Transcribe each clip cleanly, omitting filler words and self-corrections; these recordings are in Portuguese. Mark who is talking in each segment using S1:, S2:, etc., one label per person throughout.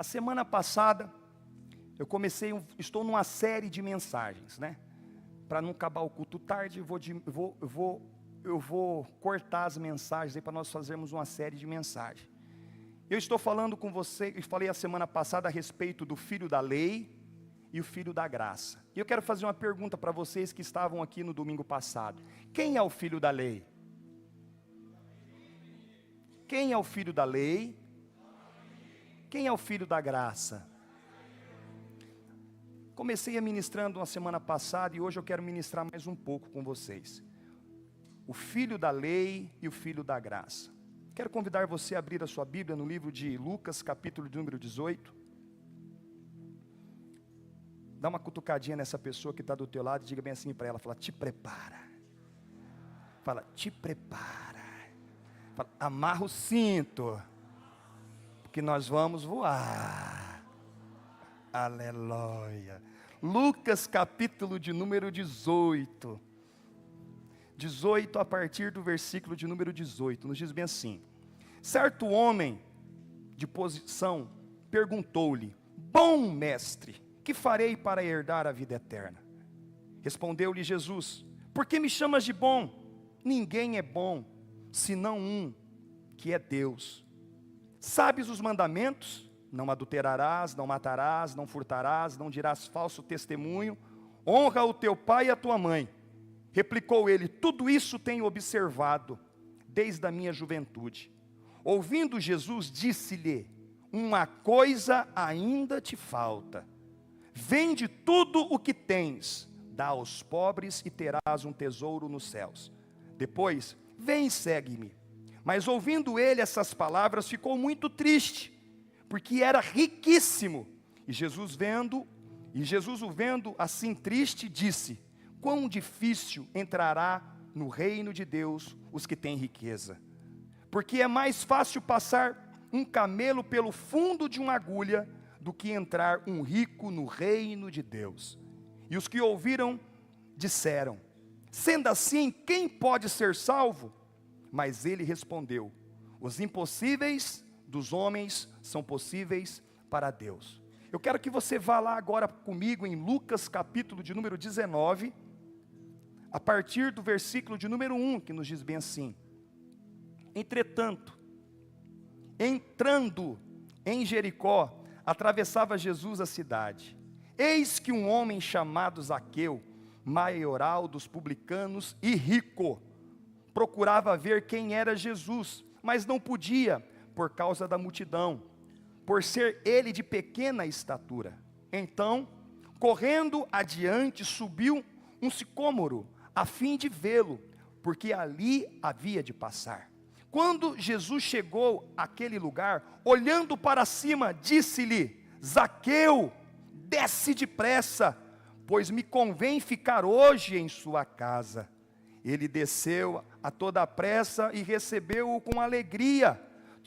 S1: A semana passada, estou numa série de mensagens, né? Para não acabar o culto tarde, eu vou cortar as mensagens aí para nós fazermos uma série de mensagens. Eu estou falando com você, eu falei a semana passada a respeito do filho da lei e o filho da graça. E eu quero fazer uma pergunta para vocês que estavam aqui no domingo passado. Quem é o filho da lei? Quem é o filho da lei? Quem é o filho da graça? Comecei a ministrando na semana passada e hoje eu quero ministrar mais um pouco com vocês. O filho da lei e o filho da graça. Quero convidar você a abrir a sua Bíblia no livro de Lucas, capítulo de número 18. Dá uma cutucadinha nessa pessoa que está do teu lado e diga bem assim para ela, fala, te prepara. Fala, te prepara. Fala, amarra o cinto, porque nós vamos voar. Aleluia. Lucas capítulo de número 18. 18 a partir do versículo de número 18. Nos diz bem assim. Certo homem de posição perguntou-lhe, bom mestre, que farei para herdar a vida eterna? Respondeu-lhe Jesus, por que me chamas de bom? Ninguém é bom, senão um, que é Deus. Sabes os mandamentos? Não adulterarás, não matarás, não furtarás, não dirás falso testemunho, honra o teu pai e a tua mãe. Replicou ele, tudo isso tenho observado, desde a minha juventude. Ouvindo Jesus, disse-lhe, uma coisa ainda te falta. Vende tudo o que tens, dá aos pobres e terás um tesouro nos céus. Depois, vem e segue-me. Mas ouvindo ele essas palavras, ficou muito triste, porque era riquíssimo. E Jesus o vendo assim triste, disse, quão difícil entrará no reino de Deus os que têm riqueza. Porque é mais fácil passar um camelo pelo fundo de uma agulha, do que entrar um rico no reino de Deus. E os que ouviram, disseram, sendo assim, quem pode ser salvo? Mas ele respondeu, os impossíveis dos homens são possíveis para Deus. Eu quero que você vá lá agora comigo em Lucas capítulo de número 19, a partir do versículo de número 1, que nos diz bem assim. Entretanto, entrando em Jericó, atravessava Jesus a cidade. Eis que um homem chamado Zaqueu, maioral dos publicanos e rico, procurava ver quem era Jesus, mas não podia, por causa da multidão, por ser ele de pequena estatura. Então, correndo adiante, subiu um sicômoro, a fim de vê-lo, porque ali havia de passar. Quando Jesus chegou àquele lugar, olhando para cima, disse-lhe, Zaqueu, desce depressa, pois me convém ficar hoje em sua casa. Ele desceu a toda pressa e recebeu-o com alegria.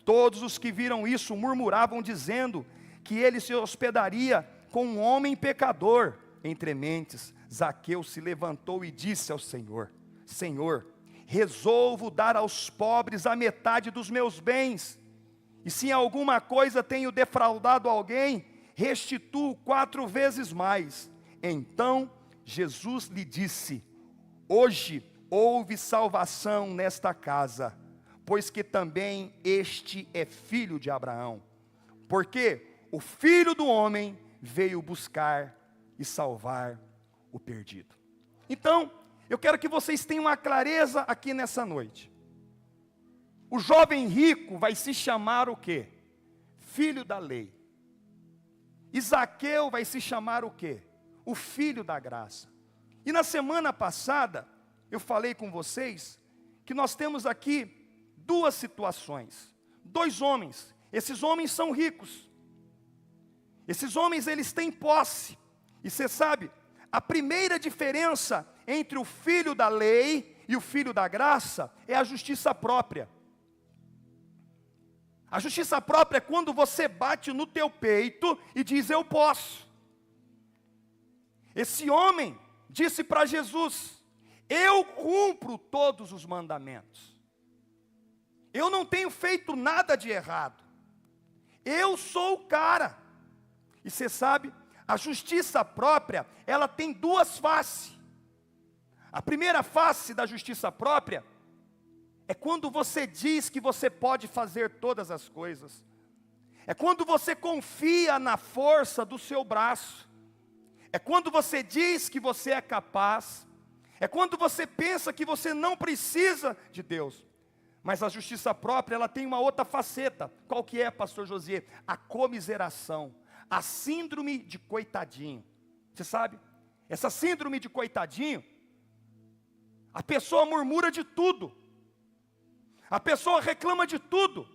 S1: Todos os que viram isso murmuravam, dizendo que ele se hospedaria com um homem pecador. Entre mentes, Zaqueu se levantou e disse ao Senhor, Senhor, resolvo dar aos pobres a metade dos meus bens, e se em alguma coisa tenho defraudado alguém, restituo 4 vezes mais. Então Jesus lhe disse, hoje houve salvação nesta casa, pois que também este é filho de Abraão, porque o Filho do Homem veio buscar e salvar o perdido. Então, eu quero que vocês tenham uma clareza aqui nessa noite. O jovem rico vai se chamar o quê? Filho da lei. E Zaqueu vai se chamar o quê? O filho da graça. E na semana passada, eu falei com vocês, que nós temos aqui 2 situações. 2 homens. Esses homens são ricos. Esses homens, eles têm posse. E você sabe, a primeira diferença entre o filho da lei e o filho da graça é a justiça própria. A justiça própria é quando você bate no teu peito e diz, eu posso. Esse homem disse para Jesus, eu cumpro todos os mandamentos. Eu não tenho feito nada de errado. Eu sou o cara. E você sabe, a justiça própria, ela tem duas faces. A primeira face da justiça própria é quando você diz que você pode fazer todas as coisas. É quando você confia na força do seu braço. É quando você diz que você é capaz. É quando você pensa que você não precisa de Deus. Mas a justiça própria, ela tem uma outra faceta. Qual que é, pastor Josias? A comiseração. A síndrome de coitadinho. Você sabe? Essa síndrome de coitadinho, a pessoa murmura de tudo. A pessoa reclama de tudo.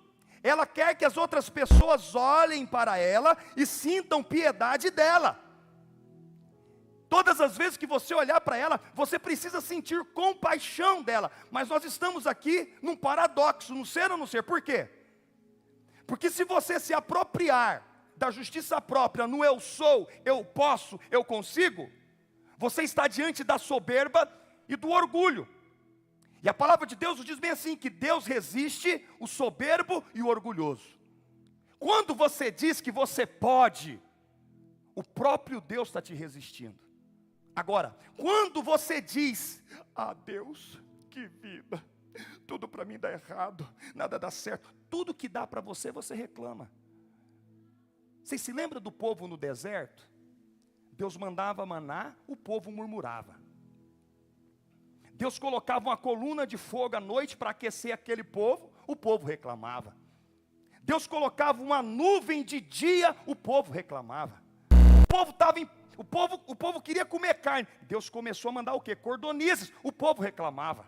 S1: Ela quer que as outras pessoas olhem para ela e sintam piedade dela. Todas as vezes que você olhar para ela, você precisa sentir compaixão dela. Mas nós estamos aqui num paradoxo, no ser ou não ser. Por quê? Porque se você se apropriar da justiça própria, no eu sou, eu posso, eu consigo, você está diante da soberba e do orgulho. E a palavra de Deus nos diz bem assim, que Deus resiste o soberbo e o orgulhoso. Quando você diz que você pode, o próprio Deus está te resistindo. Agora, quando você diz, Deus, que vida, tudo para mim dá errado, nada dá certo, tudo que dá para você, você reclama. Vocês se lembram do povo no deserto? Deus mandava maná, o povo murmurava. Deus colocava uma coluna de fogo à noite para aquecer aquele povo, o povo reclamava. Deus colocava uma nuvem de dia, o povo reclamava. O povo queria comer carne. Deus começou a mandar o quê? Cordonizes, o povo reclamava.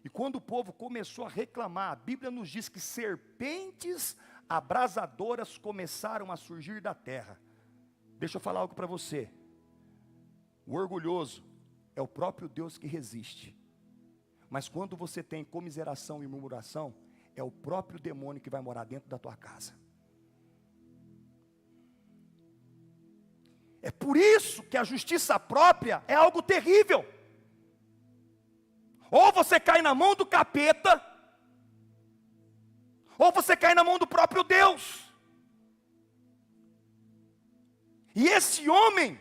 S1: E quando o povo começou a reclamar, a Bíblia nos diz que serpentes abrasadoras começaram a surgir da terra. Deixa eu falar algo para você. O orgulhoso é o próprio Deus que resiste. Mas quando você tem comiseração e murmuração, é o próprio demônio que vai morar dentro da tua casa. É por isso que a justiça própria é algo terrível. Ou você cai na mão do capeta, ou você cai na mão do próprio Deus. E esse homem,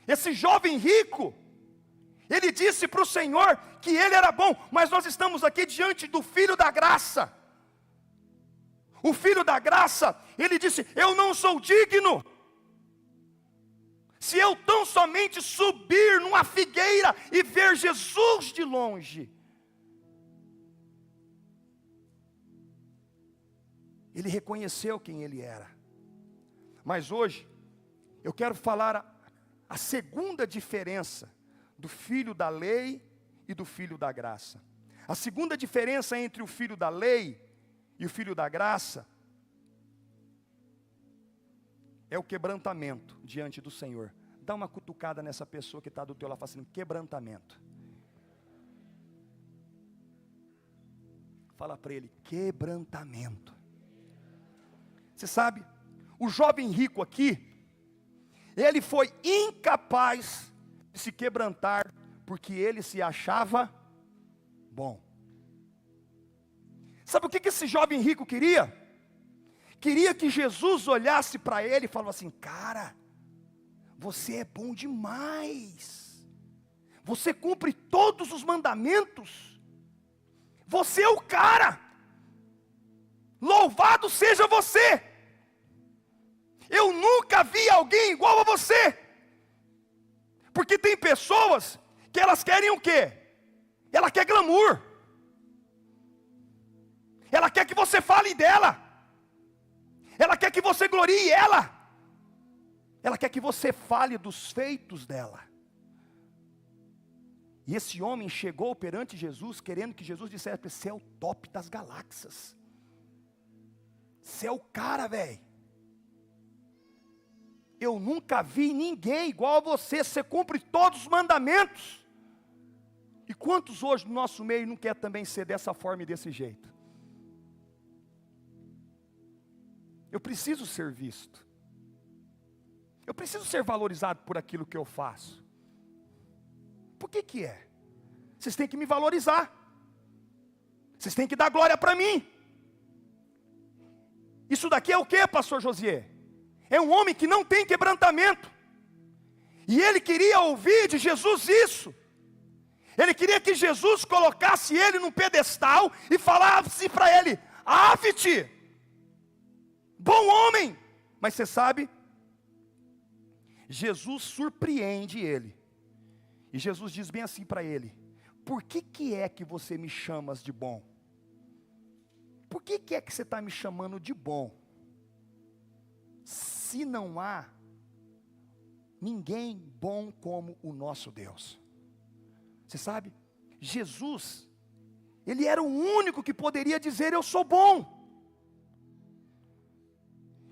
S1: esse jovem rico, ele disse para o Senhor que ele era bom, mas nós estamos aqui diante do Filho da Graça. O Filho da Graça, ele disse, eu não sou digno. Se eu tão somente subir numa figueira e ver Jesus de longe. Ele reconheceu quem ele era. Mas hoje, eu quero falar a segunda diferença do filho da lei e do filho da graça. A segunda diferença entre o filho da lei e o filho da graça é o quebrantamento diante do Senhor. Dá uma cutucada nessa pessoa que está do teu lado, fazendo quebrantamento. Fala para ele, quebrantamento. Você sabe, o jovem rico aqui, ele foi incapaz de se quebrantar, porque ele se achava bom. Sabe o que esse jovem rico queria? Queria que Jesus olhasse para ele e falasse assim, cara, você é bom demais, você cumpre todos os mandamentos, você é o cara, louvado seja você, eu nunca vi alguém igual a você, porque tem pessoas que elas querem o quê? Ela quer glamour, ela quer que você fale dela, ela quer que você glorie ela, ela quer que você fale dos feitos dela. E esse homem chegou perante Jesus, querendo que Jesus dissesse, você é o top das galáxias, você é o cara, velho, eu nunca vi ninguém igual a você, você cumpre todos os mandamentos. E quantos hoje no nosso meio não quer também ser dessa forma e desse jeito? Eu preciso ser visto, eu preciso ser valorizado por aquilo que eu faço. Por que é? Vocês têm que me valorizar, vocês têm que dar glória para mim. Isso daqui é o que, pastor Josias? É um homem que não tem quebrantamento. E ele queria ouvir de Jesus isso. Ele queria que Jesus colocasse ele num pedestal e falasse para ele: ave-te, bom homem. Mas você sabe, Jesus surpreende ele. E Jesus diz bem assim para ele: por que é que você me chamas de bom? Por que é que você está me chamando de bom? Se não há ninguém bom como o nosso Deus. Você sabe, Jesus, ele era o único que poderia dizer: eu sou bom.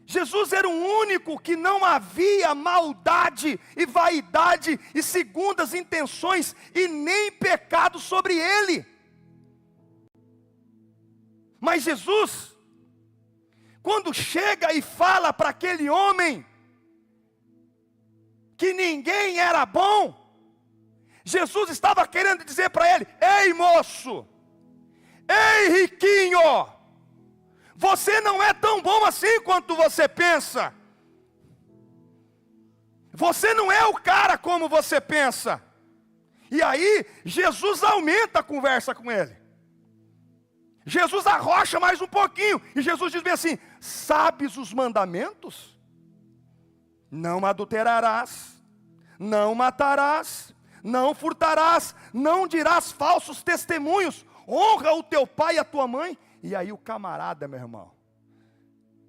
S1: Jesus era o único que não havia maldade e vaidade e segundas intenções e nem pecado sobre ele. Mas Jesus, quando chega e fala para aquele homem que ninguém era bom, Jesus estava querendo dizer para ele: ei moço, ei riquinho, você não é tão bom assim quanto você pensa. Você não é o cara como você pensa. E aí, Jesus aumenta a conversa com ele. Jesus arrocha mais um pouquinho. E Jesus diz bem assim: sabes os mandamentos? Não adulterarás, não matarás, não furtarás, não dirás falsos testemunhos, honra o teu pai e a tua mãe. E aí o camarada, meu irmão,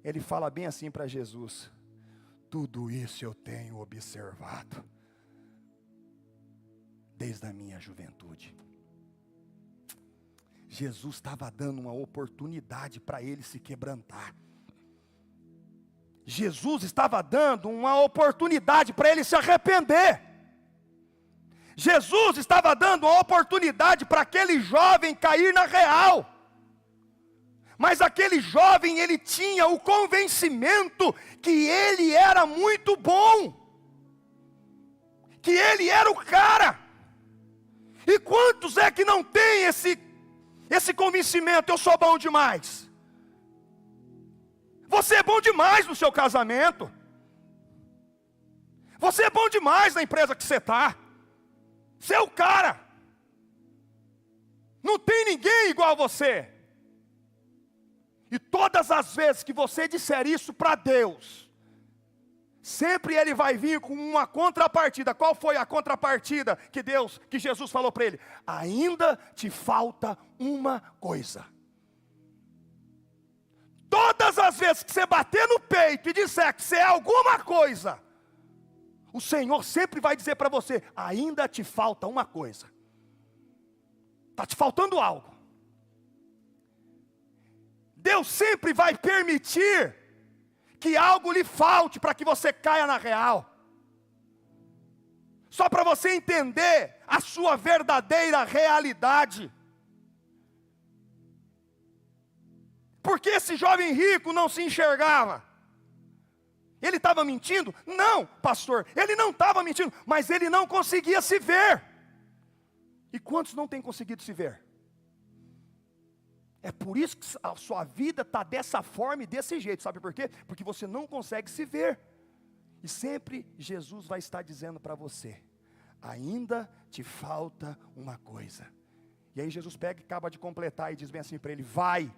S1: ele fala bem assim para Jesus: tudo isso eu tenho observado desde a minha juventude. Jesus estava dando uma oportunidade para ele se quebrantar. Jesus estava dando uma oportunidade para ele se arrepender. Jesus estava dando uma oportunidade para aquele jovem cair na real. Mas aquele jovem, ele tinha o convencimento que ele era muito bom, que ele era o cara. E quantos é que não tem esse convencimento? Eu sou bom demais. Você é bom demais no seu casamento. Você é bom demais na empresa que você está. Você é o cara. Não tem ninguém igual a você. E todas as vezes que você disser isso para Deus, sempre Ele vai vir com uma contrapartida. Qual foi a contrapartida que Jesus falou para ele? Ainda te falta uma coisa. Todas as vezes que você bater no peito e disser que você é alguma coisa, o Senhor sempre vai dizer para você: ainda te falta uma coisa. Está te faltando algo. Deus sempre vai permitir que algo lhe falte para que você caia na real. Só para você entender a sua verdadeira realidade. Porque esse jovem rico não se enxergava. Ele estava mentindo? Não, pastor, ele não estava mentindo, mas ele não conseguia se ver. E quantos não têm conseguido se ver? É por isso que a sua vida está dessa forma e desse jeito, sabe por quê? Porque você não consegue se ver. E sempre Jesus vai estar dizendo para você: ainda te falta uma coisa. E aí Jesus pega e acaba de completar e diz bem assim para ele: vai,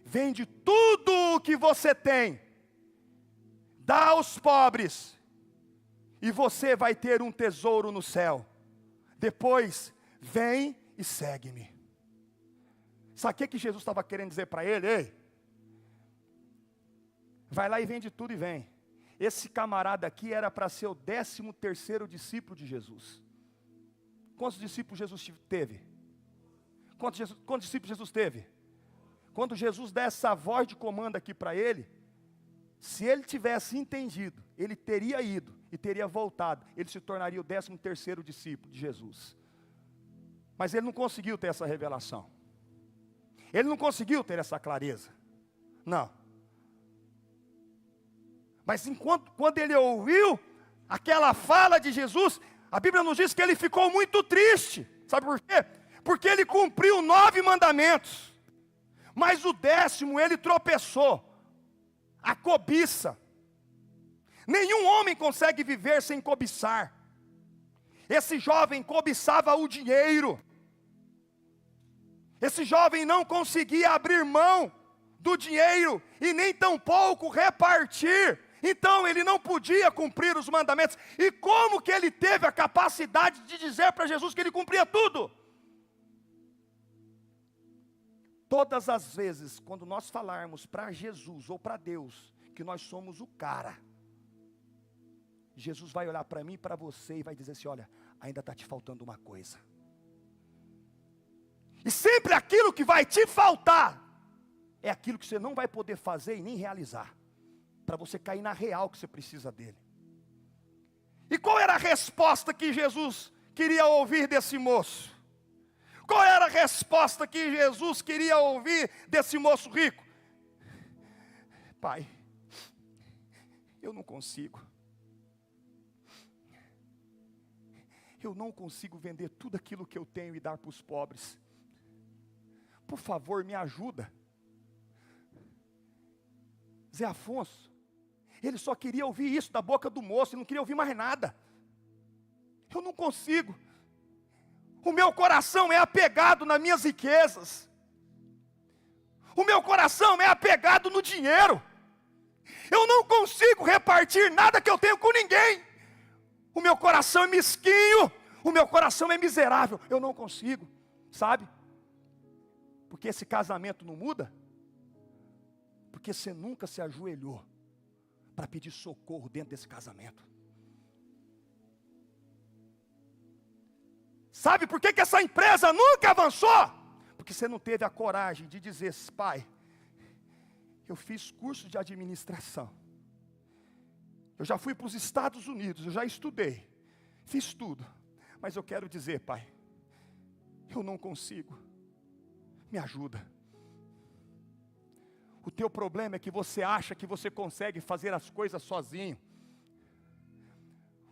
S1: vende tudo o que você tem, dá aos pobres, e você vai ter um tesouro no céu. Depois, vem e segue-me. Sabe o que Jesus estava querendo dizer para ele? Ei, vai lá e vende tudo e vem. Esse camarada aqui era para ser o 13º discípulo de Jesus. Quantos discípulos Jesus teve? Quantos discípulos Jesus teve? Quando Jesus dá essa voz de comando aqui para ele, se ele tivesse entendido, ele teria ido e teria voltado. Ele se tornaria o 13º discípulo de Jesus. Mas ele não conseguiu ter essa revelação. Ele não conseguiu ter essa clareza. Não. Mas quando ele ouviu aquela fala de Jesus, a Bíblia nos diz que ele ficou muito triste. Sabe por quê? Porque ele cumpriu 9 mandamentos. Mas o 10º ele tropeçou. A cobiça. Nenhum homem consegue viver sem cobiçar. Esse jovem cobiçava o dinheiro. Esse jovem não conseguia abrir mão do dinheiro e nem tampouco repartir. Então ele não podia cumprir os mandamentos. E como que ele teve a capacidade de dizer para Jesus que ele cumpria tudo? Todas as vezes, quando nós falarmos para Jesus ou para Deus que nós somos o cara, Jesus vai olhar para mim e para você e vai dizer assim: olha, ainda está te faltando uma coisa. E sempre aquilo que vai te faltar é aquilo que você não vai poder fazer e nem realizar, para você cair na real que você precisa dele. E qual era a resposta que Jesus queria ouvir desse moço? Qual era a resposta que Jesus queria ouvir desse moço rico? Pai, eu não consigo. Eu não consigo vender tudo aquilo que eu tenho e dar para os pobres. Por favor, me ajuda. Zé Afonso, ele só queria ouvir isso da boca do moço, ele não queria ouvir mais nada. Eu não consigo. O meu coração é apegado nas minhas riquezas. O meu coração é apegado no dinheiro. Eu não consigo repartir nada que eu tenho com ninguém. O meu coração é mesquinho. O meu coração é miserável. Eu não consigo, sabe? Porque esse casamento não muda. Porque você nunca se ajoelhou para pedir socorro dentro desse casamento. Sabe por que essa empresa nunca avançou? Porque você não teve a coragem de dizer: pai, eu fiz curso de administração. Eu já fui para os Estados Unidos, eu já estudei, fiz tudo. Mas eu quero dizer, pai, eu não consigo. Me ajuda. O teu problema é que você acha que você consegue fazer as coisas sozinho.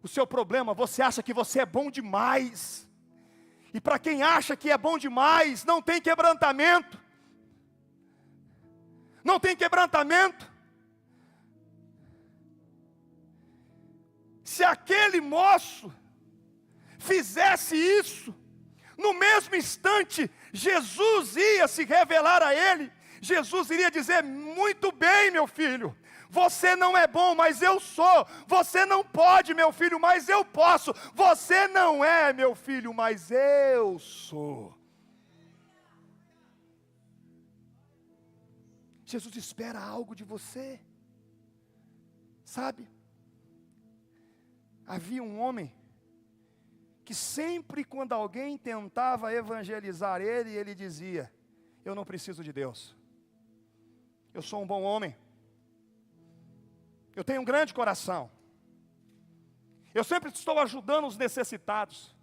S1: O seu problema, você acha que você é bom demais. E para quem acha que é bom demais, não tem quebrantamento. Não tem quebrantamento. Se aquele moço fizesse isso, no mesmo instante, Jesus ia se revelar a ele. Jesus iria dizer: muito bem, meu filho, você não é bom, mas eu sou. Você não pode, meu filho, mas eu posso. Você não é, meu filho, mas eu sou. Jesus espera algo de você, sabe? Havia um homem que sempre quando alguém tentava evangelizar ele, ele dizia: eu não preciso de Deus. Eu sou um bom homem. Eu tenho um grande coração. Eu sempre estou ajudando os necessitados.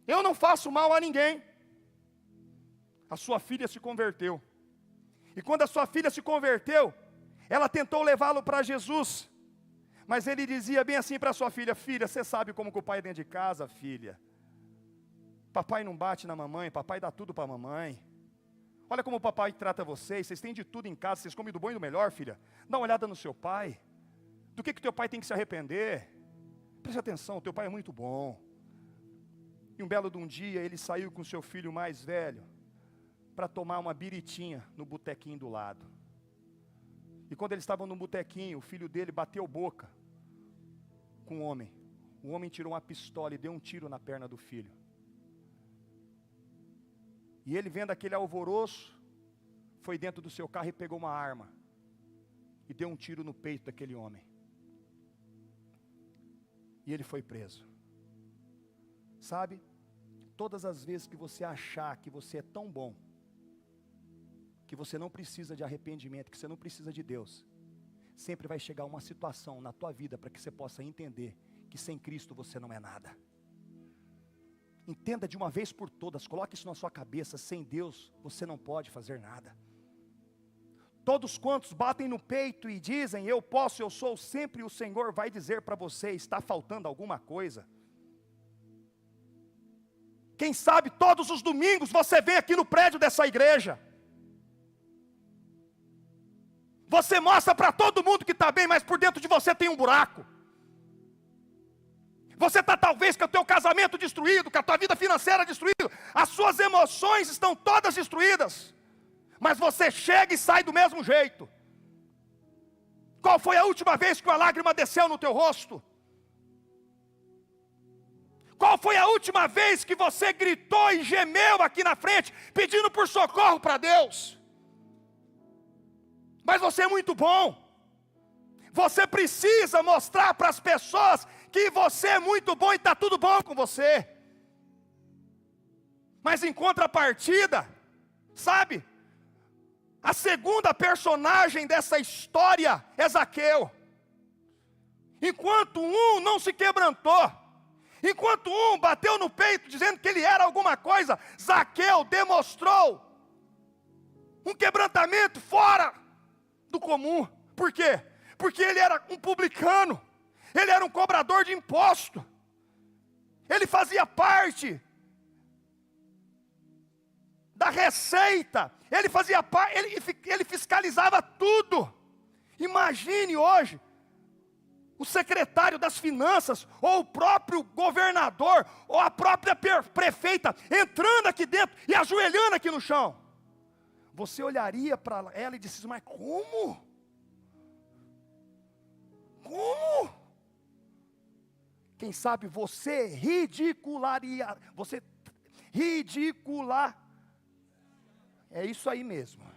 S1: Eu não faço mal a ninguém. A sua filha se converteu. E quando a sua filha se converteu, ela tentou levá-lo para Jesus. Mas ele dizia bem assim para sua filha: filha, você sabe como que o pai é dentro de casa, filha. Papai não bate na mamãe, papai dá tudo para a mamãe. Olha como o papai trata vocês têm de tudo em casa, vocês comem do bom e do melhor, filha. Dá uma olhada no seu pai. Do que teu pai tem que se arrepender? Preste atenção, o teu pai é muito bom. E um belo de um dia, ele saiu com seu filho mais velho para tomar uma biritinha no botequinho do lado. E quando eles estavam no botequinho, o filho dele bateu boca com o homem. O homem tirou uma pistola e deu um tiro na perna do filho. E ele, vendo aquele alvoroço, foi dentro do seu carro e pegou uma arma e deu um tiro no peito daquele homem. E ele foi preso. Sabe, todas as vezes que você achar que você é tão bom, que você não precisa de arrependimento, que você não precisa de Deus, sempre vai chegar uma situação na tua vida para que você possa entender que sem Cristo você não é nada. Entenda de uma vez por todas, coloque isso na sua cabeça: sem Deus você não pode fazer nada. Todos quantos batem no peito e dizem eu posso, eu sou, sempre o Senhor vai dizer para você: está faltando alguma coisa. Quem sabe todos os domingos você vem aqui no prédio dessa igreja. Você mostra para todo mundo que está bem, mas por dentro de você tem um buraco. Você está talvez com o teu casamento destruído, com a tua vida financeira destruída, as suas emoções estão todas destruídas, mas você chega e sai do mesmo jeito. Qual foi a última vez que uma lágrima desceu no teu rosto? Qual foi a última vez que você gritou e gemeu aqui na frente, pedindo por socorro para Deus? Mas você é muito bom. Você precisa mostrar para as pessoas que você é muito bom e está tudo bom com você. Mas em contrapartida, sabe? A segunda personagem dessa história é Zaqueu. Enquanto um não se quebrantou, enquanto um bateu no peito dizendo que ele era alguma coisa, Zaqueu demonstrou um quebrantamento fora do comum. Por quê? Porque ele era um publicano, ele era um cobrador de imposto, ele fazia parte da receita, ele fazia parte, ele fiscalizava tudo. Imagine hoje, o secretário das finanças, ou o próprio governador, ou a própria prefeita, entrando aqui dentro e ajoelhando aqui no chão. Você olharia para ela e disse, mas como? Como? Quem sabe você ridicularia, é isso aí mesmo.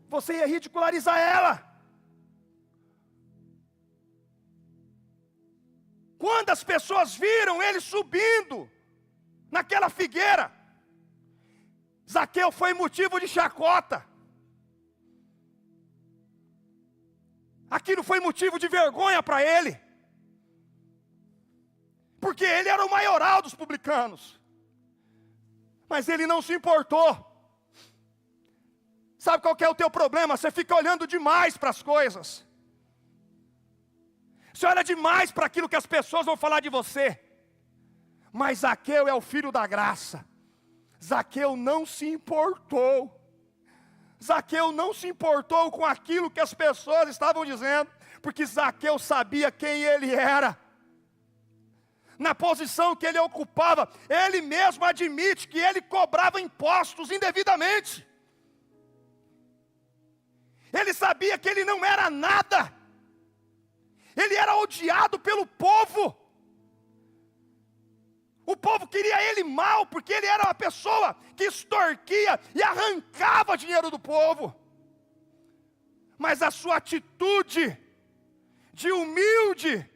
S1: Você ia ridicularizar ela. Quando as pessoas viram ele subindo naquela figueira, Zaqueu foi motivo de chacota. Aquilo foi motivo de vergonha para ele. Porque ele era o maioral dos publicanos. Mas ele não se importou. Sabe qual que é o teu problema? Você fica olhando demais para as coisas. Você olha demais para aquilo que as pessoas vão falar de você. Mas Zaqueu é o filho da graça. Zaqueu não se importou. Zaqueu não se importou com aquilo que as pessoas estavam dizendo, porque Zaqueu sabia quem ele era. Na posição que ele ocupava, ele mesmo admite que ele cobrava impostos indevidamente. Ele sabia que ele não era nada. Ele era odiado pelo povo. O povo queria ele mal, porque ele era uma pessoa que extorquia e arrancava dinheiro do povo. Mas a sua atitude de humilde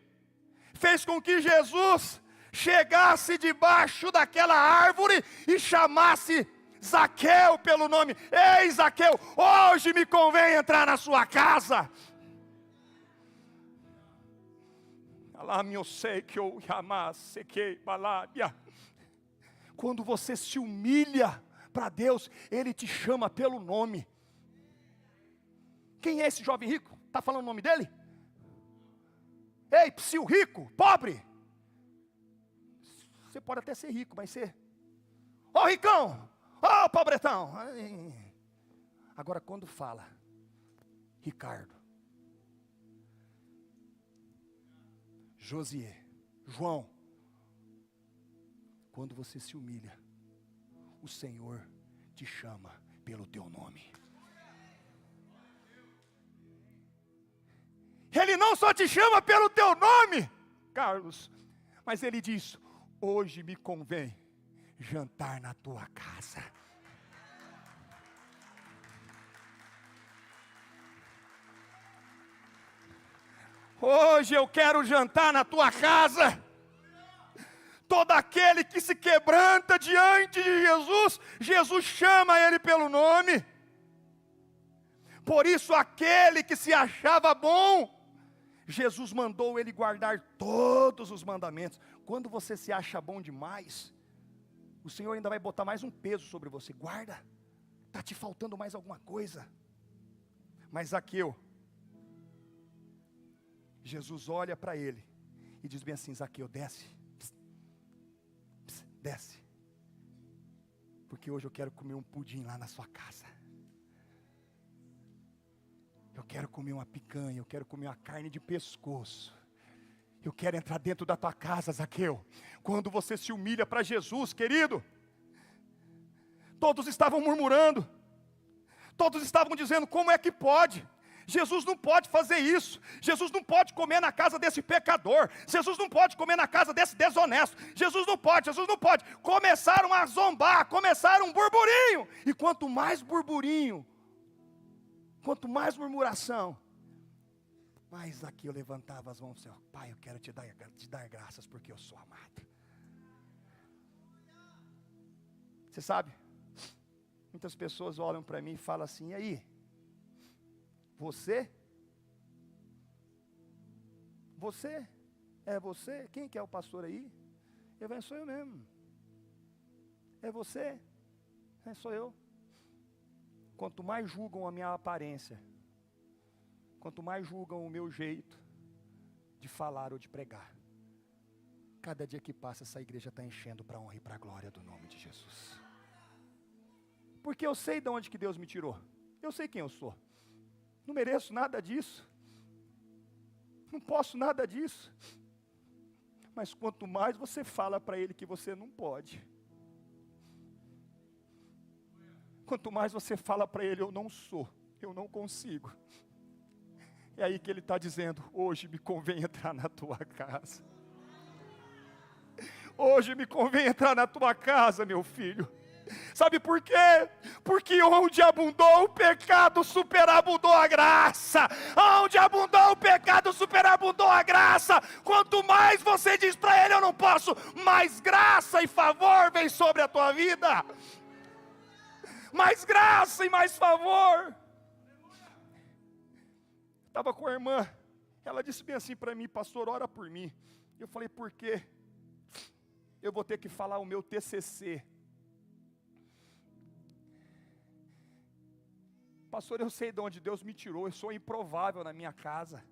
S1: fez com que Jesus chegasse debaixo daquela árvore e chamasse Zaqueu pelo nome. Ei, Zaqueu, hoje me convém entrar na sua casa. Quando você se humilha para Deus, Ele te chama pelo nome. Quem é esse jovem rico? Está falando o nome dele? Ei, psiu rico, pobre. Você pode até ser rico, mas ser... Ô ricão, ô pobretão. Agora quando fala, Ricardo, Josié, João, quando você se humilha, o Senhor te chama pelo teu nome. Ele não só te chama pelo teu nome, Carlos, mas Ele diz, hoje me convém jantar na tua casa. Hoje eu quero jantar na tua casa. Todo aquele que se quebranta diante de Jesus, Jesus chama ele pelo nome. Por isso aquele que se achava bom, Jesus mandou ele guardar todos os mandamentos. Quando você se acha bom demais, o Senhor ainda vai botar mais um peso sobre você. Guarda, está te faltando mais alguma coisa. Mas Zaqueu, Jesus olha para ele e diz bem assim, Zaqueu, desce. Desce. porque hoje eu quero comer um pudim lá na sua casa. Eu quero comer uma picanha, eu quero comer uma carne de pescoço. Eu quero entrar dentro da tua casa, Zaqueu. Quando você se humilha para Jesus, querido, todos estavam murmurando, todos estavam dizendo, como é que pode? Jesus não pode fazer isso, Jesus não pode comer na casa desse pecador, Jesus não pode comer na casa desse desonesto, Jesus não pode. Começaram a zombar, começaram um burburinho, e quanto mais burburinho, quanto mais murmuração, mais aqui eu levantava as mãos, Senhor, Pai, eu quero te dar graças, porque eu sou amado. Você sabe, muitas pessoas olham para mim e falam assim, e aí? Você? É você? Quem que é o pastor aí? Sou eu mesmo. É você? Sou eu. Quanto mais julgam a minha aparência, quanto mais julgam o meu jeito de falar ou de pregar, cada dia que passa essa igreja está enchendo para a honra e para a glória do nome de Jesus. Porque eu sei de onde que Deus me tirou. Eu sei quem eu sou. Não mereço nada disso. Não posso nada disso. Mas quanto mais você fala para Ele que você não pode, quanto mais você fala para Ele, eu não sou, eu não consigo, é aí que Ele está dizendo, hoje me convém entrar na tua casa. Hoje me convém entrar na tua casa, meu filho. Sabe por quê? Porque onde abundou o pecado, superabundou a graça. Onde abundou o pecado, superabundou a graça. Quanto mais você diz para Ele, eu não posso, mais graça e favor vem sobre a tua vida. Mais graça e mais favor. Estava com a irmã, ela disse bem assim para mim, pastor, ora por mim. Eu falei, por quê? Eu vou ter que falar o meu TCC. Pastor, eu sei de onde Deus me tirou, eu sou improvável na minha casa.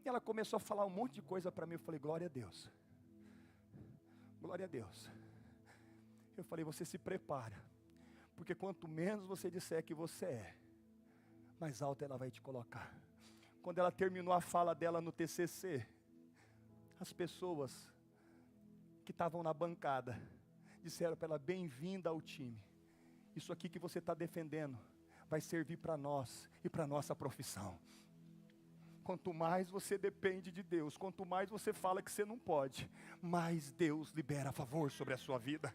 S1: E ela começou a falar um monte de coisa para mim, eu falei, glória a Deus. Glória a Deus. Eu falei, você se prepara, porque quanto menos você disser que você é, mais alto ela vai te colocar. Quando ela terminou a fala dela no TCC, as pessoas que estavam na bancada disseram para ela, bem-vinda ao time. Isso aqui que você está defendendo vai servir para nós e para a nossa profissão. Quanto mais você depende de Deus, quanto mais você fala que você não pode, mais Deus libera favor sobre a sua vida.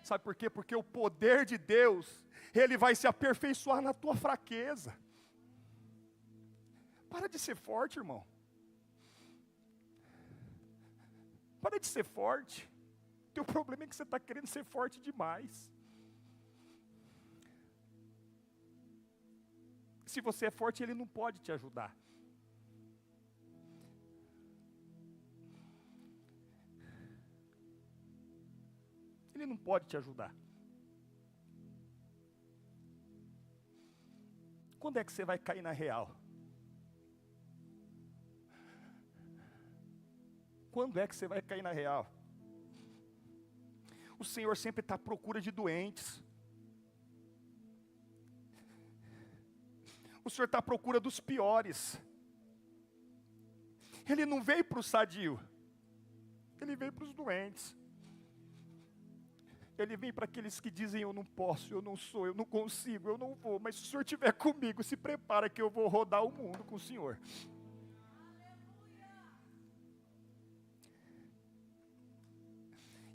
S1: Sabe por quê? Porque o poder de Deus, Ele vai se aperfeiçoar na tua fraqueza. Para de ser forte, irmão. Para de ser forte. O teu problema é que você está querendo ser forte demais. Se você é forte, Ele não pode te ajudar. Ele não pode te ajudar. Quando é que você vai cair na real? Quando é que você vai cair na real? O Senhor sempre está à procura de doentes. O Senhor está à procura dos piores. Ele não veio para o sadio. Ele veio para os doentes. Ele vem para aqueles que dizem, eu não posso, eu não sou, eu não consigo, eu não vou. Mas se o Senhor estiver comigo, se prepara que eu vou rodar o mundo com o Senhor.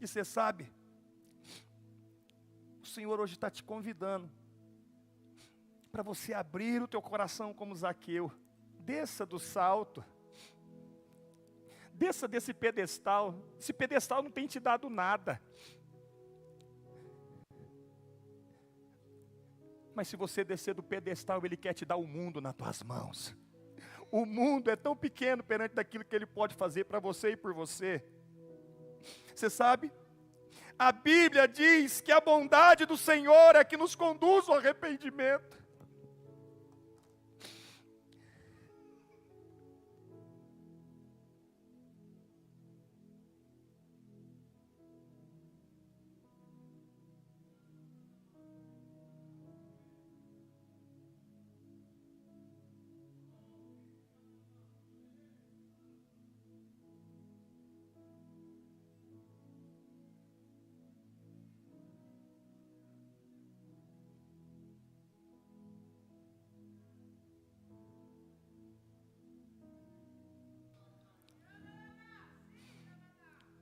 S1: E você sabe, o Senhor hoje está te convidando para você abrir o teu coração como Zaqueu. Desça do salto. Desça desse pedestal. Esse pedestal não tem te dado nada. Mas se você descer do pedestal, Ele quer te dar o mundo nas tuas mãos. O mundo é tão pequeno perante daquilo que Ele pode fazer para você e por você. Você sabe? A Bíblia diz que a bondade do Senhor é que nos conduz ao arrependimento.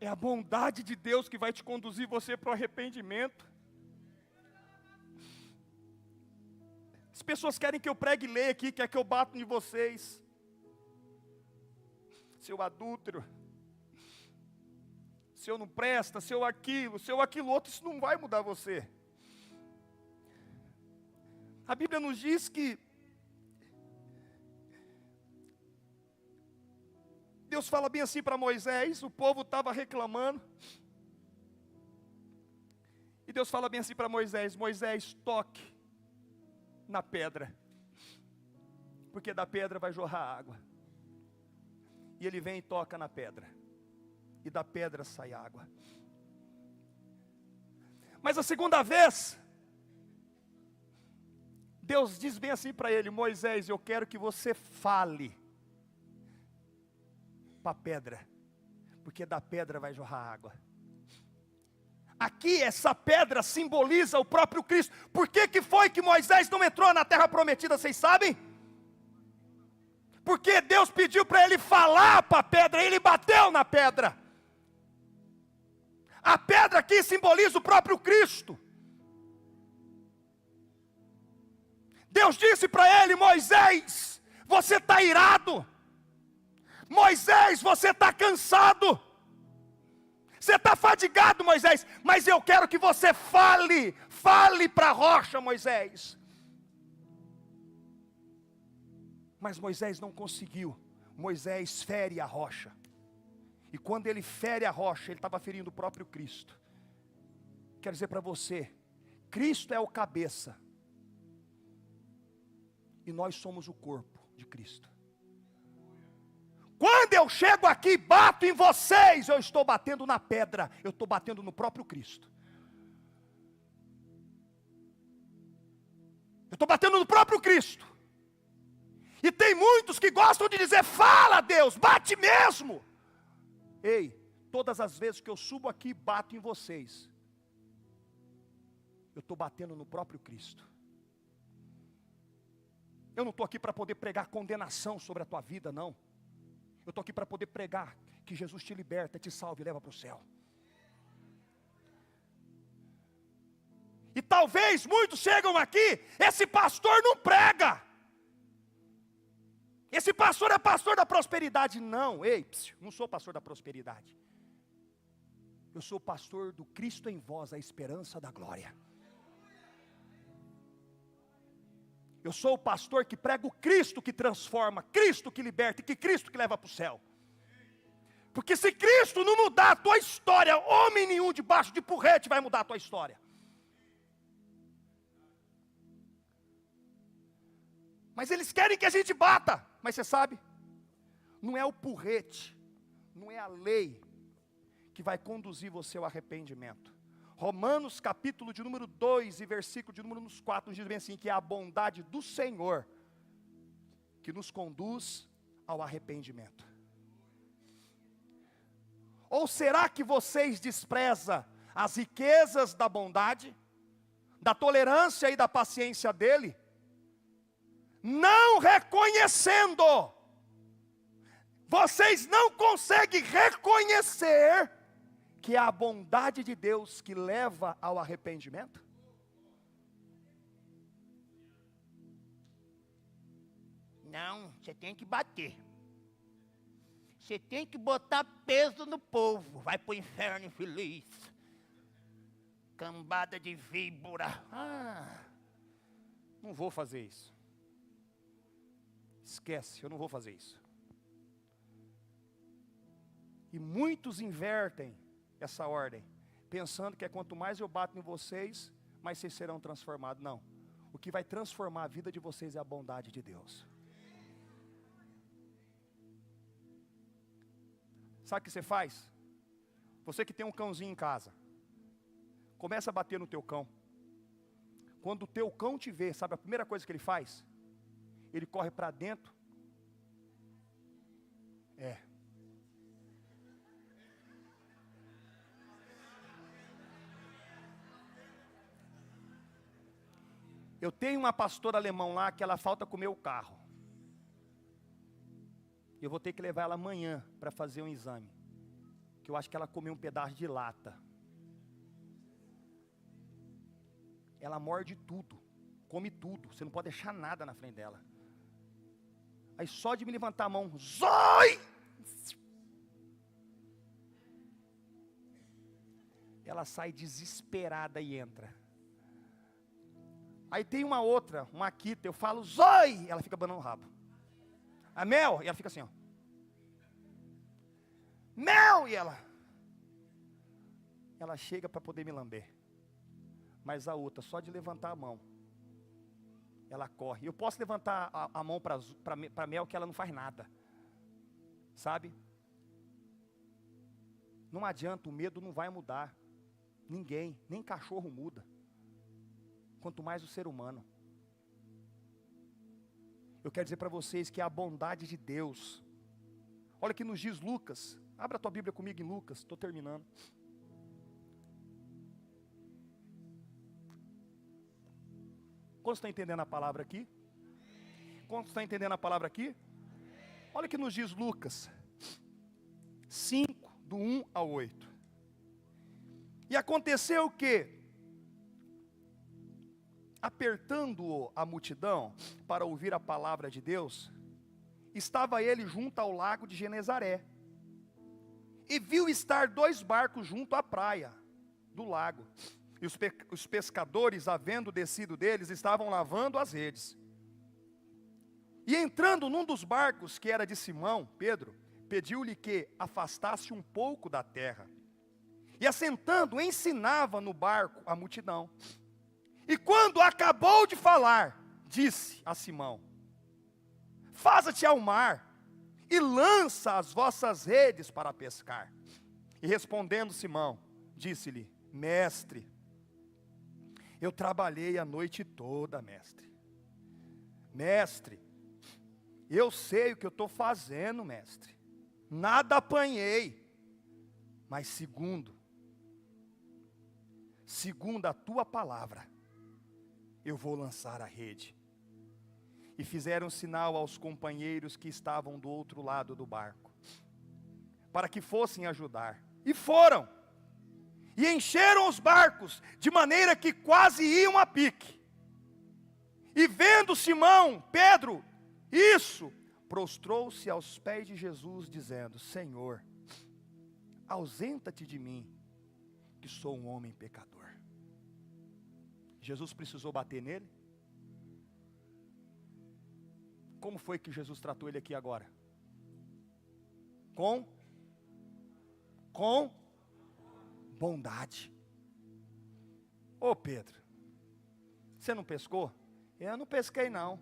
S1: É a bondade de Deus que vai te conduzir você para o arrependimento. As pessoas querem que eu pregue lei aqui, quer que eu bato em vocês. Seu adúltero, seu não presta, seu aquilo outro, isso não vai mudar você. A Bíblia nos diz que Deus fala bem assim para Moisés, o povo estava reclamando. E Deus fala bem assim para Moisés, Moisés, toque na pedra, porque da pedra vai jorrar água. E ele vem e toca na pedra, e da pedra sai água. Mas a segunda vez, Deus diz bem assim para ele, Moisés, eu quero que você fale para a pedra, porque da pedra vai jorrar água. Aqui essa pedra simboliza o próprio Cristo. Por que foi que Moisés não entrou na terra prometida, vocês sabem? Porque Deus pediu para ele falar para a pedra, ele bateu na pedra. A pedra aqui simboliza o próprio Cristo. Deus disse para ele, Moisés, você está irado. Moisés, você está cansado. Você está fadigado, Moisés, mas eu quero que você fale para a rocha, Moisés. Mas Moisés não conseguiu. Moisés fere a rocha. E quando ele fere a rocha, ele estava ferindo o próprio Cristo. Quero dizer para você, Cristo é o cabeça. E nós somos o corpo de Cristo. Quando eu chego aqui e bato em vocês, eu estou batendo na pedra, eu estou batendo no próprio Cristo. Eu estou batendo no próprio Cristo. E tem muitos que gostam de dizer, fala Deus, bate mesmo. Ei, todas as vezes que eu subo aqui e bato em vocês, eu estou batendo no próprio Cristo. Eu não estou aqui para poder pregar condenação sobre a tua vida, não. Eu estou aqui para poder pregar que Jesus te liberta, te salva e leva para o céu. E talvez muitos chegam aqui, esse pastor não prega. Esse pastor é pastor da prosperidade. Não, ei, não sou pastor da prosperidade. Eu sou pastor do Cristo em vós, a esperança da glória. Eu sou o pastor que prega o Cristo que transforma, Cristo que liberta e que Cristo que leva para o céu. Porque se Cristo não mudar a tua história, homem nenhum debaixo de porrete vai mudar a tua história. Mas eles querem que a gente bata. Mas você sabe, não é o porrete, não é a lei que vai conduzir você ao arrependimento. Romanos capítulo de número 2 e versículo de número 4 nos diz bem assim, que é a bondade do Senhor que nos conduz ao arrependimento. Ou será que vocês desprezam as riquezas da bondade, da tolerância e da paciência dele, não reconhecendo, vocês não conseguem reconhecer que é a bondade de Deus que leva ao arrependimento? Não, você tem que bater. Você tem que botar peso no povo. Vai para o inferno infeliz. Cambada de víbora. Não vou fazer isso. Esquece, eu não vou fazer isso. E muitos invertem essa ordem, pensando que é quanto mais eu bato em vocês, mais vocês serão transformados. Não, o que vai transformar a vida de vocês é a bondade de Deus. Sabe o que você faz? Você que tem um cãozinho em casa, começa a bater no teu cão. Quando o teu cão te vê, sabe a primeira coisa que ele faz? Ele corre para dentro. Eu tenho uma pastora alemão lá que ela falta comer o carro. Eu vou ter que levar ela amanhã para fazer um exame. que eu acho que ela comeu um pedaço de lata. Ela morde tudo, come tudo, você não pode deixar nada na frente dela. Aí só de me levantar a mão, zói! Ela sai desesperada e entra. Aí tem uma outra, uma Akita, eu falo, zói! Ela fica abanando o rabo. A Mel, e ela fica assim, ó. Mel! E ela chega para poder me lamber. Mas a outra, só de levantar a mão, ela corre. Eu posso levantar a mão para Mel, que ela não faz nada. Sabe? Não adianta, o medo não vai mudar. Ninguém, nem cachorro muda. Quanto mais o ser humano. Eu quero dizer para vocês que a bondade de Deus. Olha que nos diz Lucas. Abra a tua Bíblia comigo em Lucas, estou terminando. Quantos estão entendendo a palavra aqui? Quantos estão entendendo a palavra aqui? Olha que nos diz Lucas 5, do 1 ao 8. E aconteceu que, apertando a multidão para ouvir a palavra de Deus, estava ele junto ao lago de Genezaré, e viu estar 2 barcos junto à praia do lago, e os pescadores, havendo descido deles, estavam lavando as redes. E entrando num dos barcos, que era de Simão, Pedro, pediu-lhe que afastasse um pouco da terra, e assentando, ensinava no barco a multidão. E quando acabou de falar, disse a Simão: faza-te ao mar, e lança as vossas redes para pescar. E respondendo Simão, disse-lhe: mestre, eu trabalhei a noite toda, mestre. Mestre, eu sei o que eu estou fazendo, mestre. Nada apanhei. Mas segundo a tua palavra, eu vou lançar a rede. E fizeram sinal aos companheiros que estavam do outro lado do barco, para que fossem ajudar. E foram. E encheram os barcos, de maneira que quase iam a pique. E vendo Simão, Pedro, isso, prostrou-se aos pés de Jesus, dizendo: Senhor, ausenta-te de mim, que sou um homem pecador. Jesus precisou bater nele? Como foi que Jesus tratou ele aqui agora? Com bondade. Ô Pedro, você não pescou? Eu não pesquei não.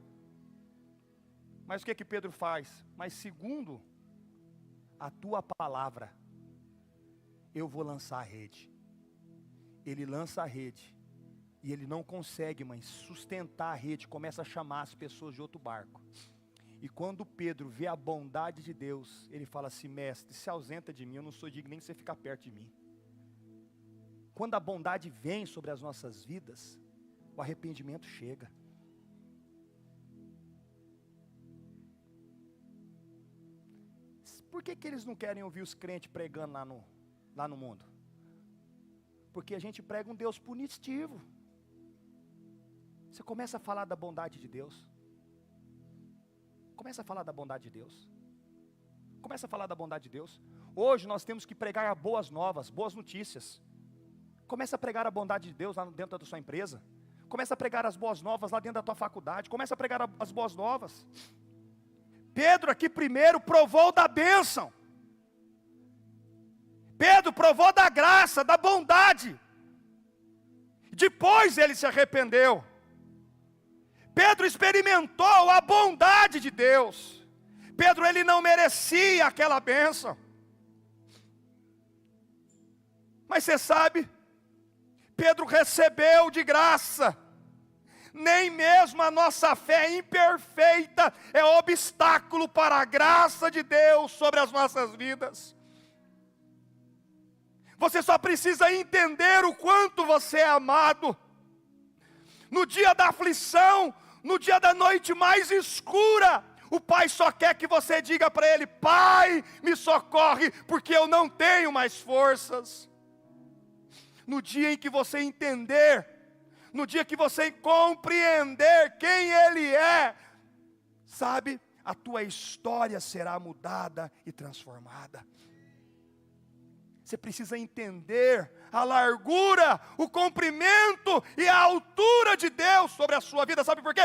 S1: Mas o que Pedro faz? Mas segundo a tua palavra, eu vou lançar a rede. Ele lança a rede, e ele não consegue, mas sustentar a rede, começa a chamar as pessoas de outro barco. E quando Pedro vê a bondade de Deus, ele fala assim: mestre, se ausenta de mim, eu não sou digno nem de você ficar perto de mim. Quando a bondade vem sobre as nossas vidas, o arrependimento chega. Por que eles não querem ouvir os crentes pregando lá no mundo? Porque a gente prega um Deus punitivo. Você começa a falar da bondade de Deus. Começa a falar da bondade de Deus. Começa a falar da bondade de Deus. Hoje nós temos que pregar boas novas, boas notícias. Começa a pregar a bondade de Deus lá dentro da sua empresa. Começa a pregar as boas novas lá dentro da tua faculdade. Começa a pregar as boas novas. Pedro aqui primeiro provou da bênção. Pedro provou da graça, da bondade. Depois ele se arrependeu. Pedro experimentou a bondade de Deus. Pedro, ele não merecia aquela bênção. Mas você sabe, Pedro recebeu de graça. Nem mesmo a nossa fé imperfeita é obstáculo para a graça de Deus sobre as nossas vidas. Você só precisa entender o quanto você é amado. No dia da aflição, no dia da noite mais escura, O pai só quer que você diga para ele: Pai, me socorre, porque eu não tenho mais forças. No dia em que você entender, no dia que você compreender quem Ele é, sabe, a tua história será mudada e transformada. Você precisa entender a largura, o comprimento e a altura de Deus sobre a sua vida. Sabe por quê?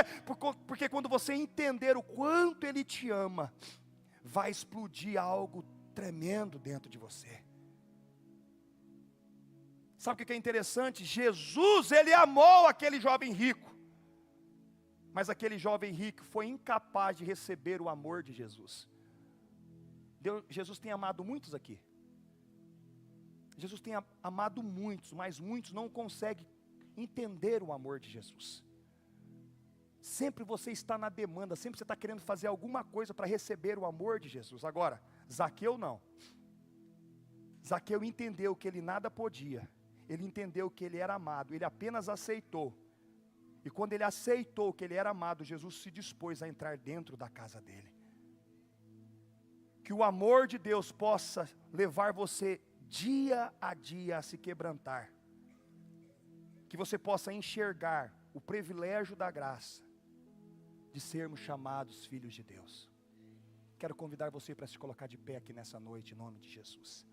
S1: Porque quando você entender o quanto Ele te ama, vai explodir algo tremendo dentro de você. Sabe o que é interessante? Jesus, Ele amou aquele jovem rico. Mas aquele jovem rico foi incapaz de receber o amor de Jesus. Jesus tem amado muitos aqui. Jesus tem amado muitos, mas muitos não conseguem entender o amor de Jesus. Sempre você está na demanda, sempre você está querendo fazer alguma coisa para receber o amor de Jesus. Agora, Zaqueu não. Zaqueu entendeu que ele nada podia. Ele entendeu que ele era amado, ele apenas aceitou. E quando ele aceitou que ele era amado, Jesus se dispôs a entrar dentro da casa dele. Que o amor de Deus possa levar você dia a dia a se quebrantar. Que você possa enxergar o privilégio da graça de sermos chamados filhos de Deus. Quero convidar você para se colocar de pé aqui nessa noite, em nome de Jesus.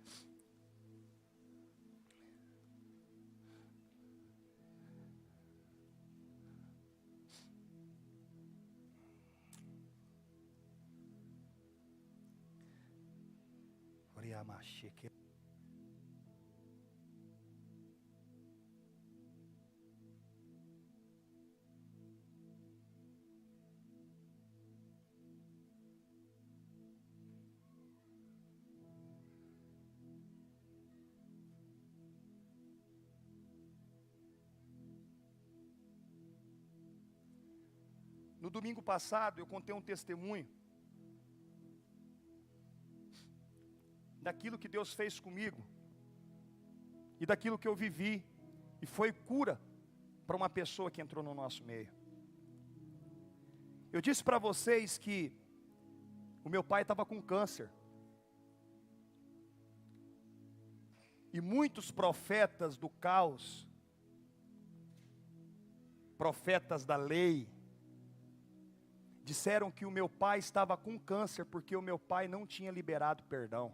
S1: No domingo passado eu contei um testemunho daquilo que Deus fez comigo e daquilo que eu vivi, e foi cura para uma pessoa que entrou no nosso meio. Eu disse para vocês que o meu pai estava com câncer, e muitos profetas do caos, profetas da lei, disseram que o meu pai estava com câncer porque o meu pai não tinha liberado perdão.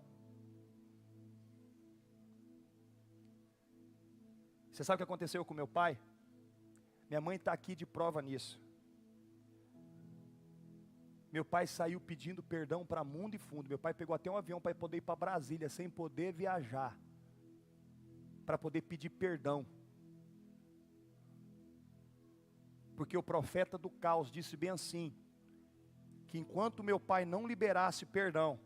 S1: Você sabe o que aconteceu com meu pai? Minha mãe está aqui de prova nisso. Meu pai saiu pedindo perdão para mundo e fundo. Meu pai pegou até um avião para poder ir para Brasília, sem poder viajar, para poder pedir perdão. Porque o profeta do caos disse bem assim, que enquanto meu pai não liberasse perdão,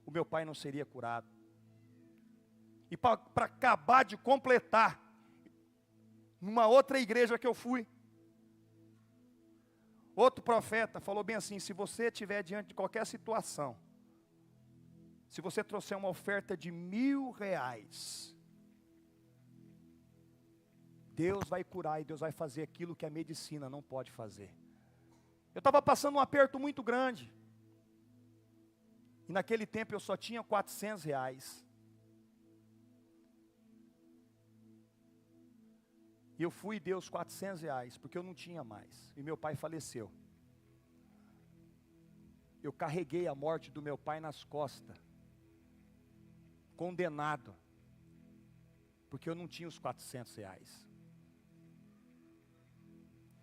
S1: o meu pai não seria curado. E para acabar de completar, numa outra igreja que eu fui, outro profeta falou bem assim: se você estiver diante de qualquer situação, se você trouxer uma oferta de R$1.000, Deus vai curar e Deus vai fazer aquilo que a medicina não pode fazer. Eu estava passando um aperto muito grande, e naquele tempo eu só tinha R$400. E eu fui e dei os R$400, porque eu não tinha mais, e meu pai faleceu. Eu carreguei a morte do meu pai nas costas, condenado, porque eu não tinha os R$400.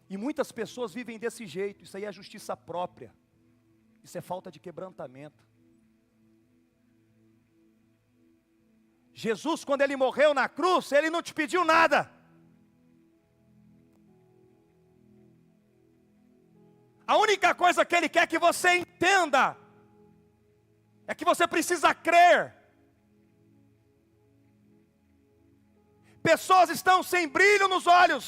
S1: E muitas pessoas vivem desse jeito. Isso aí é justiça própria, isso é falta de quebrantamento. Jesus, quando Ele morreu na cruz, Ele não te pediu nada. A única coisa que Ele quer que você entenda é que você precisa crer. Pessoas estão sem brilho nos olhos.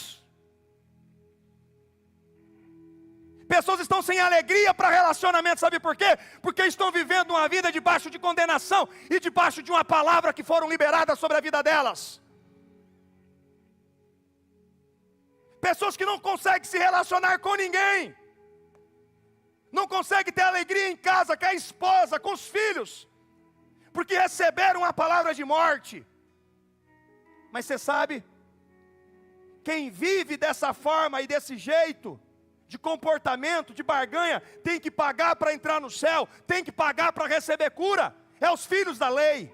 S1: Pessoas estão sem alegria para relacionamento, sabe por quê? Porque estão vivendo uma vida debaixo de condenação e debaixo de uma palavra que foram liberadas sobre a vida delas. Pessoas que não conseguem se relacionar com ninguém. não consegue ter alegria em casa, com a esposa, com os filhos, porque receberam uma palavra de morte. Mas você sabe, quem vive dessa forma e desse jeito, de comportamento, de barganha, tem que pagar para entrar no céu, tem que pagar para receber cura, é os filhos da lei.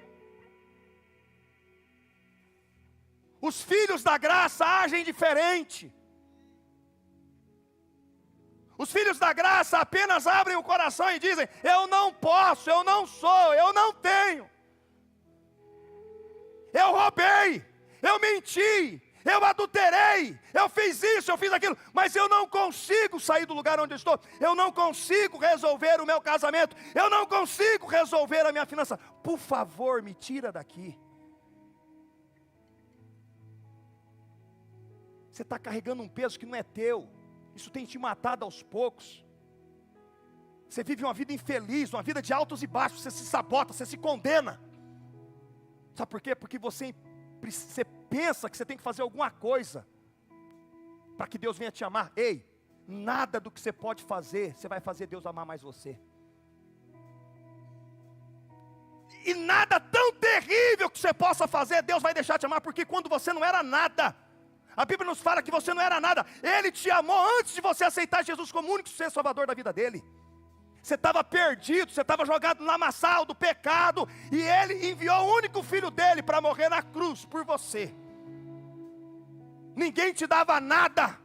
S1: Os filhos da graça agem diferente. Os filhos da graça apenas abrem o coração e dizem: eu não posso, eu não sou, eu não tenho. Eu roubei, eu menti, eu adulterei, eu fiz isso, eu fiz aquilo, mas eu não consigo sair do lugar onde eu estou, eu não consigo resolver o meu casamento, eu não consigo resolver a minha finança. Por favor, me tira daqui. Você está carregando um peso que não é teu. Isso tem te matado aos poucos. Você vive uma vida infeliz, uma vida de altos e baixos. Você se sabota, você se condena. Sabe por quê? Porque você pensa que você tem que fazer alguma coisa para que Deus venha te amar. Ei, nada do que você pode fazer, você vai fazer Deus amar mais você. E nada tão terrível que você possa fazer, Deus vai deixar te amar. Porque quando você não era nada, a Bíblia nos fala que você não era nada. Ele te amou antes de você aceitar Jesus como único ser salvador da vida dele. Você estava perdido, você estava jogado no lamaçal do pecado, e Ele enviou o único filho dele para morrer na cruz por você. Ninguém te dava nada,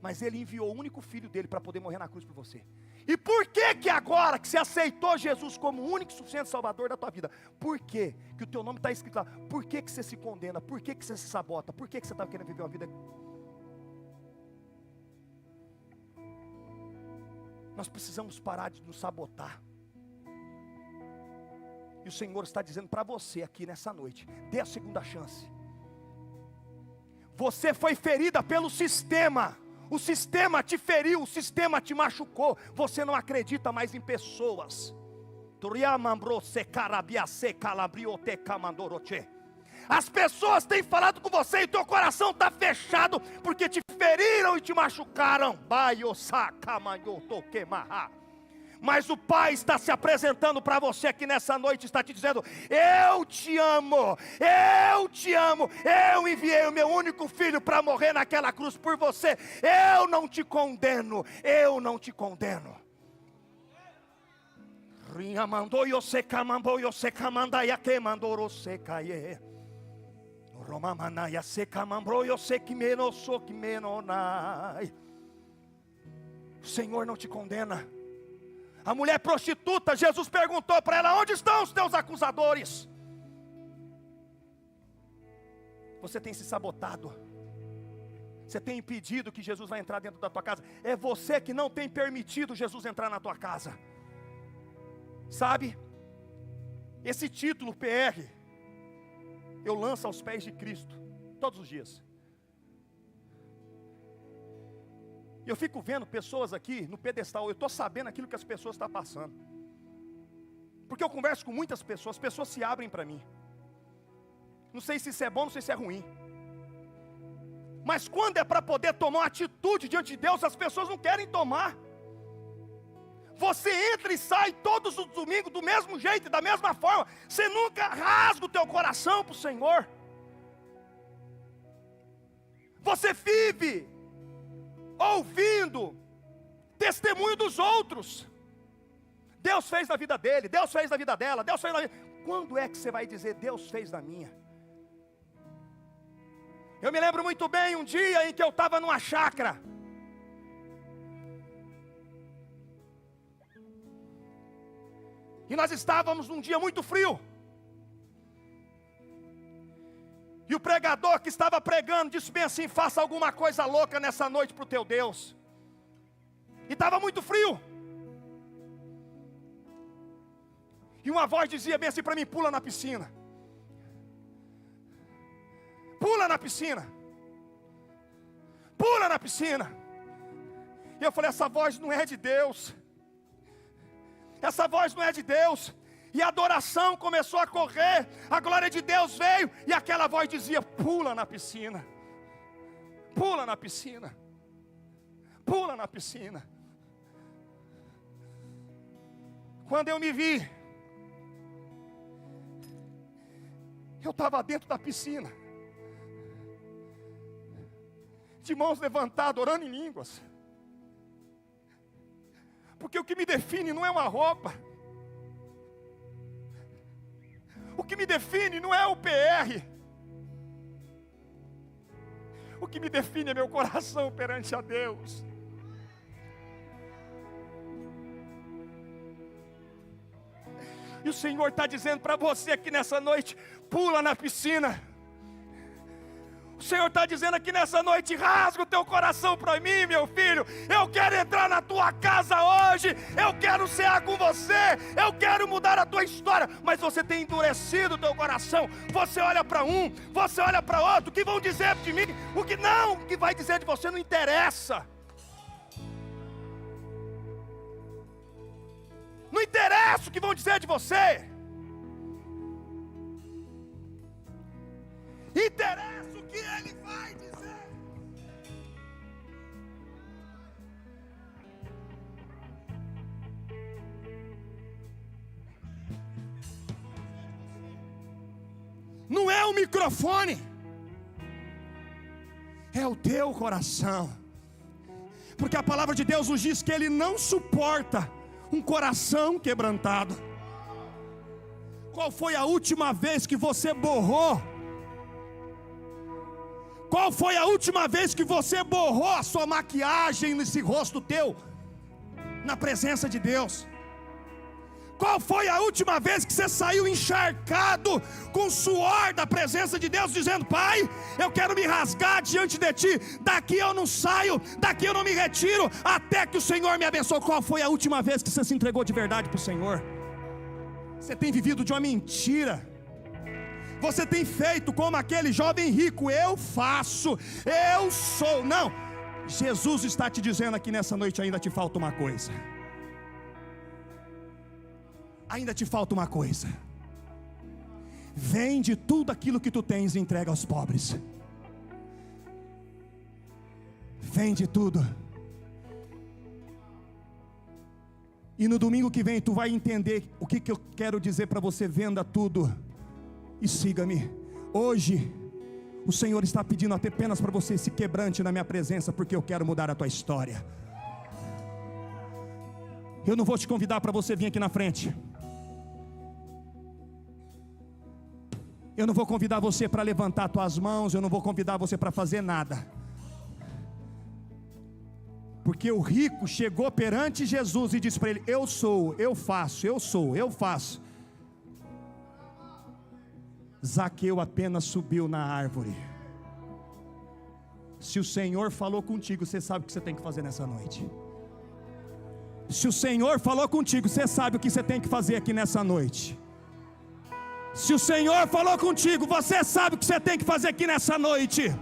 S1: mas Ele enviou o único filho dele para poder morrer na cruz por você. E por que agora que você aceitou Jesus como o único e suficiente salvador da tua vida, por que o teu nome está escrito lá? Por que você se condena? Por que você se sabota? Por que você está querendo viver uma vida? Nós precisamos parar de nos sabotar. E o Senhor está dizendo para você aqui nessa noite: dê a segunda chance. Você foi ferida pelo sistema. O sistema te feriu, o sistema te machucou. Você não acredita mais em pessoas. As pessoas têm falado com você e teu coração está fechado, porque te feriram e te machucaram. Mas o Pai está se apresentando para você aqui nessa noite, está te dizendo: eu te amo, eu te amo, eu enviei o meu único filho para morrer naquela cruz por você, eu não te condeno, eu não te condeno. O Senhor não te condena. A mulher prostituta, Jesus perguntou para ela: onde estão os teus acusadores? Você tem se sabotado. Você tem impedido que Jesus vai entrar dentro da tua casa. É você que não tem permitido Jesus entrar na tua casa. Sabe? Esse título PR eu lanço aos pés de Cristo todos os dias. Eu fico vendo pessoas aqui no pedestal, eu estou sabendo aquilo que as pessoas estão passando. Porque eu converso com muitas pessoas, as pessoas se abrem para mim. Não sei se isso é bom, não sei se é ruim. Mas quando é para poder tomar uma atitude diante de Deus, as pessoas não querem tomar. Você entra e sai todos os domingos do mesmo jeito, da mesma forma. Você nunca rasga o teu coração para o Senhor. Você vive ouvindo testemunho dos outros. Deus fez na vida dele, Deus fez na vida dela, Deus fez na vida. Quando é que você vai dizer: Deus fez na minha? Eu me lembro muito bem um dia em que eu estava numa chácara. E nós estávamos num dia muito frio. E o pregador que estava pregando disse bem assim: faça alguma coisa louca nessa noite para o teu Deus. E estava muito frio. E uma voz dizia bem assim para mim: pula na piscina. Pula na piscina. Pula na piscina. E eu falei: essa voz não é de Deus. Essa voz não é de Deus. E a adoração começou a correr, a glória de Deus veio, e aquela voz dizia: pula na piscina. Pula na piscina. Pula na piscina. Quando eu me vi, eu estava dentro da piscina, de mãos levantadas, orando em línguas. Porque o que me define não é uma roupa. O que me define não é o PR. O que me define é meu coração perante a Deus. E o Senhor está dizendo para você aqui nessa noite: pula na piscina. O Senhor está dizendo aqui nessa noite: rasga o teu coração para mim, meu filho. Eu quero entrar na tua casa hoje. Eu quero cear com você. Eu quero mudar a tua história. Mas você tem endurecido o teu coração. Você olha para um, você olha para outro. O que vão dizer de mim? O que vai dizer de você não interessa. Não interessa o que vão dizer de você. Interessa o que Ele vai dizer. Não é o microfone, é o teu coração. Porque a palavra de Deus nos diz que Ele não suporta um coração quebrantado. Qual foi a última vez que você borrou? Qual foi a última vez que você borrou a sua maquiagem nesse rosto teu, na presença de Deus? Qual foi a última vez que você saiu encharcado com o suor da presença de Deus, dizendo: Pai, eu quero me rasgar diante de Ti, daqui eu não saio, daqui eu não me retiro, até que o Senhor me abençoe? Qual foi a última vez que você se entregou de verdade para o Senhor? Você tem vivido de uma mentira. Você tem feito como aquele jovem rico: eu faço, eu sou. Não, Jesus está te dizendo aqui nessa noite: ainda te falta uma coisa. Ainda te falta uma coisa. Vende tudo aquilo que tu tens e entrega aos pobres. Vende tudo. E no domingo que vem tu vai entender o que eu quero dizer para você. Venda tudo e siga-me. Hoje o Senhor está pedindo apenas para você: se quebrante na minha presença, porque eu quero mudar a tua história. Eu não vou te convidar para você vir aqui na frente. Eu não vou convidar você para levantar tuas mãos. Eu não vou convidar você para fazer nada. Porque o rico chegou perante Jesus e disse para ele: eu sou, eu faço, eu sou, eu faço. Zaqueu apenas subiu na árvore. Se o Senhor falou contigo, você sabe o que você tem que fazer nessa noite. Se o Senhor falou contigo, você sabe o que você tem que fazer aqui nessa noite. Se o Senhor falou contigo, você sabe o que você tem que fazer aqui nessa noite.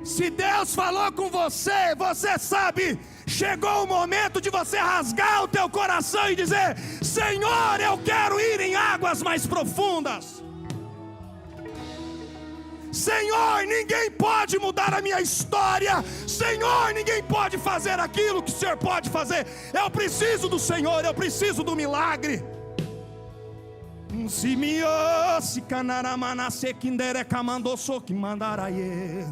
S1: Se Deus falou com você, você sabe. Chegou o momento de você rasgar o teu coração e dizer: Senhor, eu quero ir em águas mais profundas. Senhor, ninguém pode mudar a minha história. Senhor, ninguém pode fazer aquilo que o Senhor pode fazer. Eu preciso do Senhor, eu preciso do milagre. Se me ouça, canaramanase, kindere, camando, so, que mandaraie.